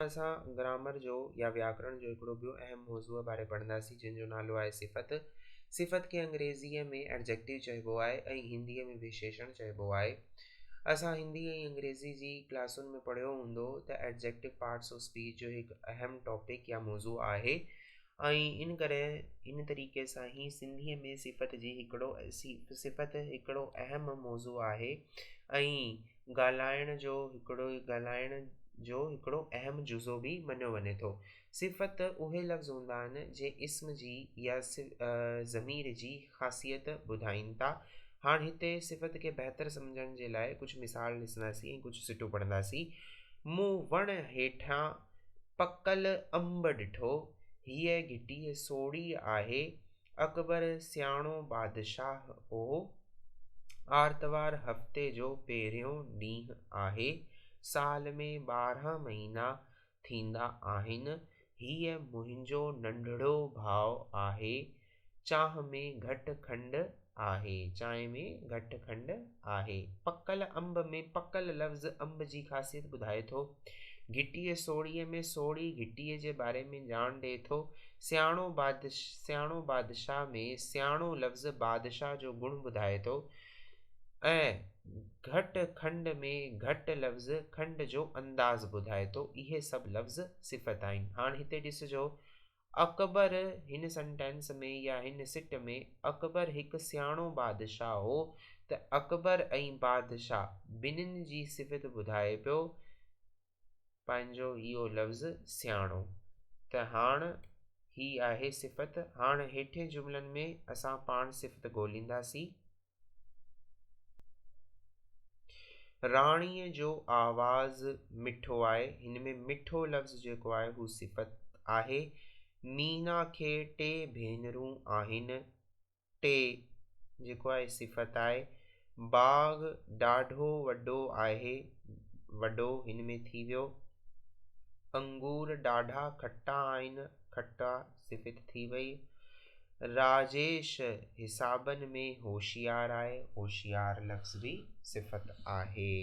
असां ग्रामर जो या व्याकरण जो हिकिड़ो ॿियो अहम मौज़ूअ बारे पढ़ंदासीं जंहिंजो नालो आहे सिफ़त। सिफ़त खे अंग्रेज़ीअ में एडजेक्टिव चइबो आहे ऐं हिंदीअ में विशेषण चइबो आहे। असां हिंदी ऐं अंग्रेज़ी जी क्लासुनि में पढ़ियो हूंदो त एडजेक्टिव पार्ट्स ऑफ स्पीच जो हिकु अहम टॉपिक या मौज़ू आहे ऐं इन करे इन तरीक़े सां ई सिंधीअ में सिफ़त जी सिफ़त हिकिड़ो अहम मौज़ू आहे ऐं ॻाल्हाइण जो हिकिड़ो अहम जुज़ो बि मञियो वञे थो। सिफ़त उहे लफ़्ज़ हूंदा आहिनि जे इस्म जी या ज़मीर जी ख़ासियत ॿुधाइनि था। हाणे हिते सिफ़त खे बहितर सम्झण जे लाइ कुझु मिसाल ॾिसंदासीं ऐं कुझु सिटूं पढ़ंदासीं। मूं वण हेठां पकल अंब ॾिठो, हीअ घिटीअ सोड़ी आहे, अकबर सियाणो बादशाह हो, आर्तवार हफ़्ते जो पहिरियों ॾींहुं आहे, साल में 12 महीना थींदा आहिनि, हीअ मुंहिंजो नंढड़ो भाउ आहे, चांहि में घटि खंडु आहे। पकल अंब में पकल लफ़्ज़ अंब जी ख़ासियत ॿुधाए थो। घिटीअ सोड़ीअ में सोड़ी घिटीअ जे बारे में ॼाण ॾिए थो। सियाणो बादशाह में सियाणो लफ़्ज़ बादशाह जो गुण ॿुधाए थो ऐं घटि खंड में घटि लफ़्ज़ खंड जो अंदाज़ ॿुधाए थो। इहे सभु लफ़्ज़ सिफ़त आहिनि। हाणे हिते ॾिसिजो, अकबर हिन सेंटेंस में या हिन सिट में अकबर हिकु सियाणो बादशाह हो त अकबर ऐं बादशाह ॿिन्हिनि जी सिफ़त ॿुधाए पियो पंहिंजो इहो लफ़्ज़ सियाणो। त हाणे ही आहे सिफ़त। हाणे हेठे जुमलनि में असां पाण सिफ़त ॻोल्हींदासीं। राणीअ जो आवाज़ मिठो आहे, हिन में मिठो लफ़्ज़ जेको आहे हू सिफ़त आहे। मीना खे 2 भेनरूं आहिनि, 2 जेको आहे सिफ़त आहे। बाग़ ॾाढो वॾो आहे, वॾो हिन में थी वियो। अंगूर ॾाढा खटा आहिनि, खटा सिफ़त थी वई। राजेश हिसाबनि में होशियार आहे, होशियार लफ़्ज़ बि सिफ़त आहे।